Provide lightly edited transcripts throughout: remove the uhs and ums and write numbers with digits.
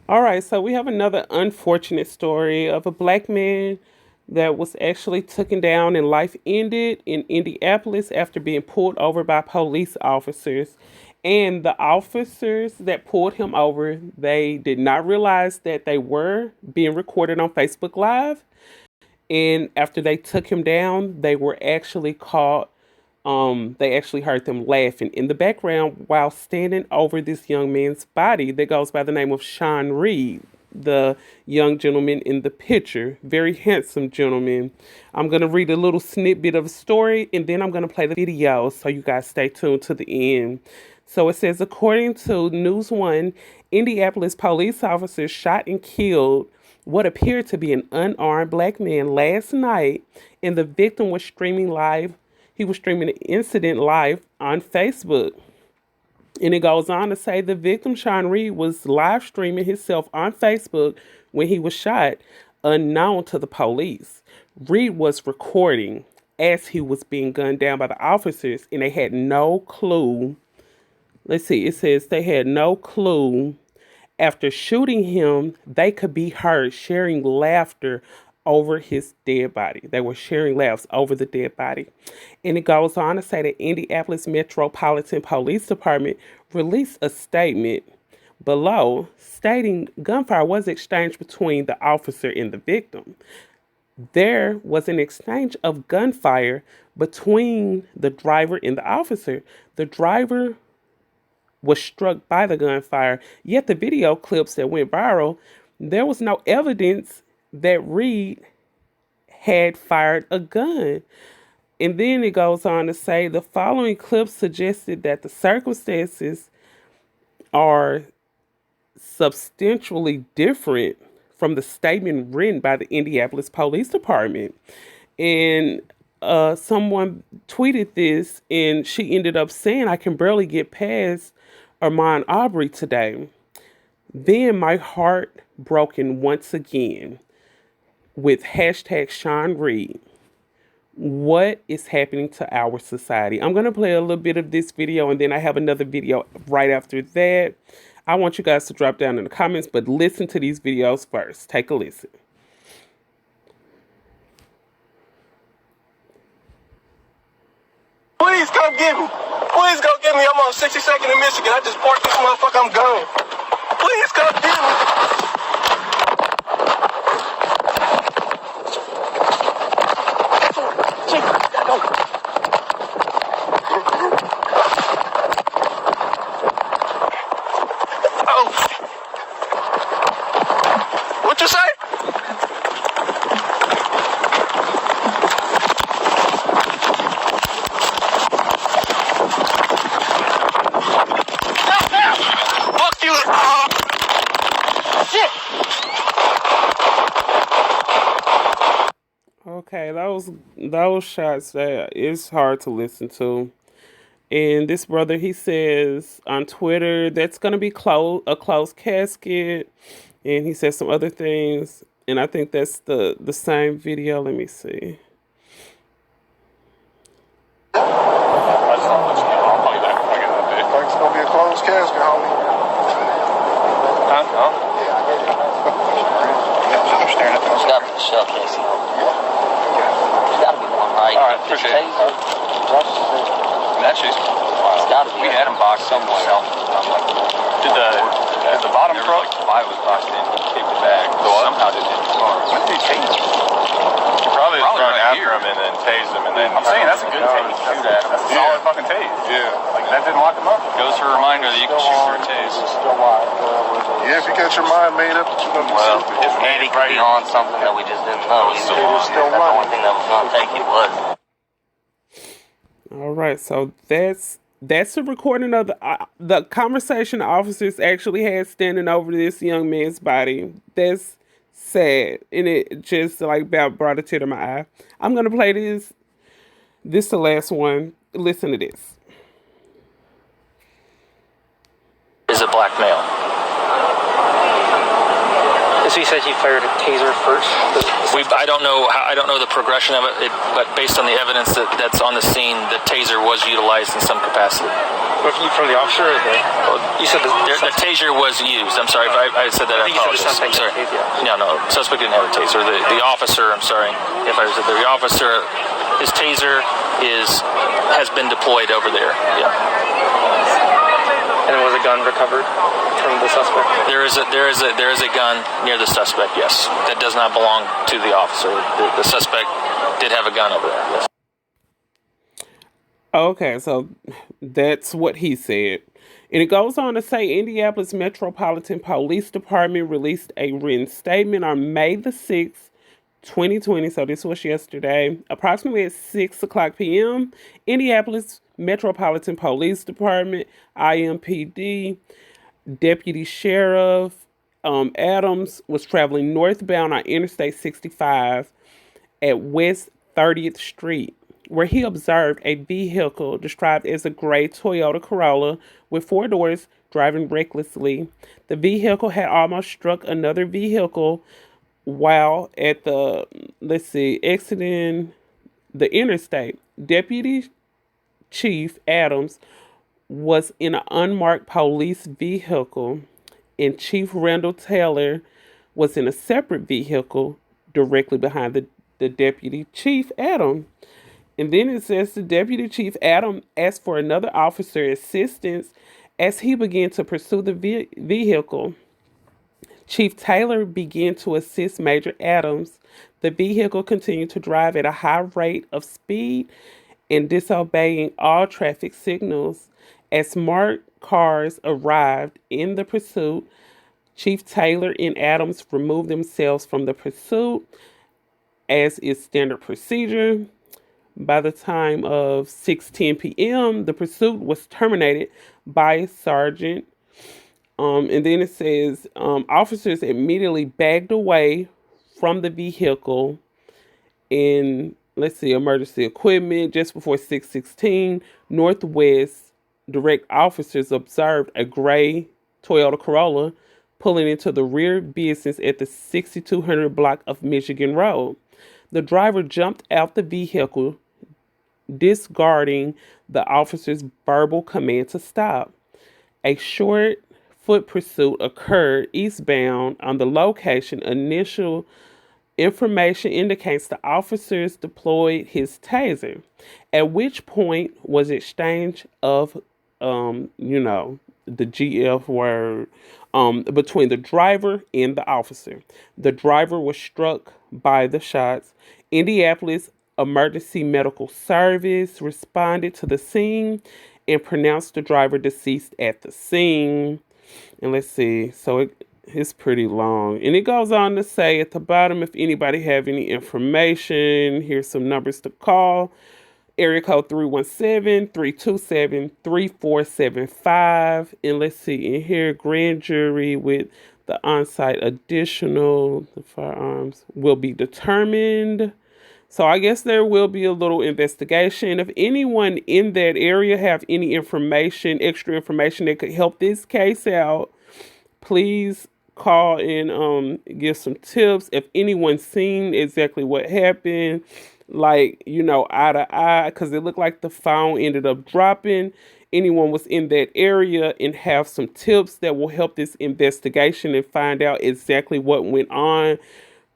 All right, so we have another unfortunate story of a black man that was actually taken down and life ended in Indianapolis after being pulled over by police officers. And the officers that pulled him over, they did not realize that they were being recorded on Facebook Live. And after they took him down, they were actually caught. They actually heard them laughing in the background while standing over this young man's body that goes by the name of Sean Reed, the young gentleman in the picture. Very handsome gentleman. I'm going to read a little snippet of a story and then I'm going to play the video. So you guys stay tuned to the end. So it says, according to News One, Indianapolis police officers shot and killed what appeared to be an unarmed black man last night, and the victim was streaming live. He was streaming the incident live on Facebook. And it goes on to say the victim, Sean Reed, was live streaming himself on Facebook when he was shot, unknown to the police. Reed was recording as he was being gunned down by the officers, and they had no clue. Let's see, it says they had no clue. After shooting him, they could be heard sharing laughter over his dead body. They were sharing laughs over the dead body. And it goes on to say that Indianapolis Metropolitan Police Department released a statement below stating gunfire was exchanged between the officer and the victim. There was an exchange of gunfire between the driver and the officer. The driver was struck by the gunfire, yet the video clips that went viral, there was no evidence that Reed had fired a gun. And then it goes on to say the following clips suggested that the circumstances are substantially different from the statement written by the Indianapolis Police Department. And someone tweeted this, and she ended up saying, I can barely get past Armand Aubrey today. Then my heart broken once again with hashtag Sean Reed. What is happening to our society? I'm going to play a little bit of this video and then I have another video right after that. I want you guys to drop down in the comments, but listen to these videos first. Take a listen. Please come get me. Please come get me. I'm on 62nd in Michigan. I just parked this motherfucker. I'm gone. Please come get me. Oh, what you say? Fuck you. Shit. Okay, those shots that it's hard to listen to. And this brother, he says on Twitter that's gonna be a closed casket, and he says some other things. And I think that's the same video. Let me see. I just don't let you know. I'll call you back if I get an update. Think it's gonna be a closed casket, homie. Huh? No? Yeah, I get it. I'm staring at the There's got to be a shell casing on it. There's got to be one, right? All right, appreciate it. That shit's It's got to be. we had them boxed somewhere else. Did the bottom truck? Why was boxed in? Kicked it back. Somehow just hit the car. When did he tase him? Probably run after him and then tase him and then. I'm saying that's a good tase. Shoot at him. That's a solid fucking tase. Yeah. Like that didn't lock him up. Goes for a reminder that you can shoot through a tase. Yeah, if you got your mind made up, you're gonna be Well, stupid. if maybe could be on something that we just didn't know. It's still Either. on. That's the only thing that was going to take it was. All right, so that's a recording of the conversation the officers actually had standing over this young man's body. That's sad, and it just like about brought a tear to my eye. I'm gonna play this. This the last one. Listen to this. Is a black male. Is he he said he fired a taser first. I don't know the progression of it, but based on the evidence that's on the scene, the taser was utilized in some capacity. From the officer, you said the taser was used. I'm sorry if I said that. I apologize. I'm sorry. No, suspect didn't have a taser. The officer. I'm sorry if I said the officer. His taser has been deployed over there. Yeah. And was a gun recovered from the suspect? There is a gun near the suspect. Yes, that does not belong to the officer. The suspect did have a gun over there. Yes. Okay, so that's what he said. And it goes on to say Indianapolis Metropolitan Police Department released a written statement on May the 6th, 2020. So this was yesterday. Approximately at 6 o'clock p.m., Indianapolis Metropolitan Police Department, IMPD, Deputy Sheriff Adams was traveling northbound on Interstate 65 at West 30th Street, where he observed a vehicle described as a gray Toyota Corolla with 4 doors driving recklessly. The vehicle had almost struck another vehicle while at exiting the interstate. Deputy Chief Adams was in an unmarked police vehicle, and Chief Randall Taylor was in a separate vehicle directly behind the Deputy Chief Adam. And then it says the Deputy Chief Adam asked for another officer assistance as he began to pursue the vehicle. Chief Taylor began to assist Major Adams. The vehicle continued to drive at a high rate of speed and disobeying all traffic signals. As marked cars arrived in the pursuit, Chief Taylor and Adams removed themselves from the pursuit, as is standard procedure. By the time of 6:10 p.m., the pursuit was terminated by Sergeant. And then it says officers immediately backed away from the vehicle in, emergency equipment. Just before 6:16, Northwest direct officers observed a gray Toyota Corolla pulling into the rear business at the 6200 block of Michigan Road. The driver jumped out the vehicle, disregarding the officer's verbal command to stop. A short foot pursuit occurred eastbound on the location. Initial information indicates the officers deployed his taser, at which point was exchange of, the GF word, between the driver and the officer. The driver was struck by the shots. Indianapolis Emergency Medical Service responded to the scene and pronounced the driver deceased at the scene. And so it's pretty long. And it goes on to say at the bottom, if anybody have any information, here's some numbers to call. Area code 317-327-3475. And in here, grand jury with the on-site additional, the firearms will be determined. So I guess there will be a little investigation. If anyone in that area have any information, extra information that could help this case out, please call and give some tips. If anyone's seen exactly what happened, eye to eye, because it looked like the phone ended up dropping. Anyone was in that area and have some tips that will help this investigation and find out exactly what went on,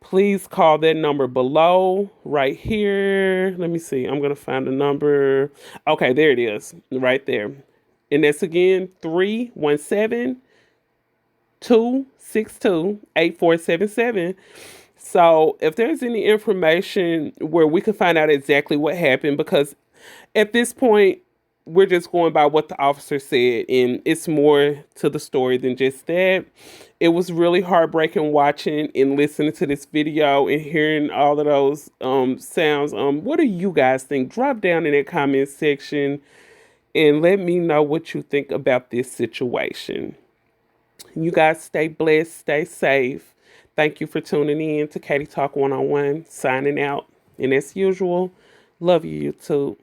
please call that number below right here. Let me see. I'm going to find the number. Okay, there it is right there. And that's again 317-262-8477. So if there's any information where we can find out exactly what happened, because at this point, we're just going by what the officer said, and it's more to the story than just that. It was really heartbreaking watching and listening to this video and hearing all of those sounds. What do you guys think? Drop down in the comment section and let me know what you think about this situation. You guys stay blessed, stay safe. Thank you for tuning in to Katie Talk 101, signing out. And as usual, love you, YouTube.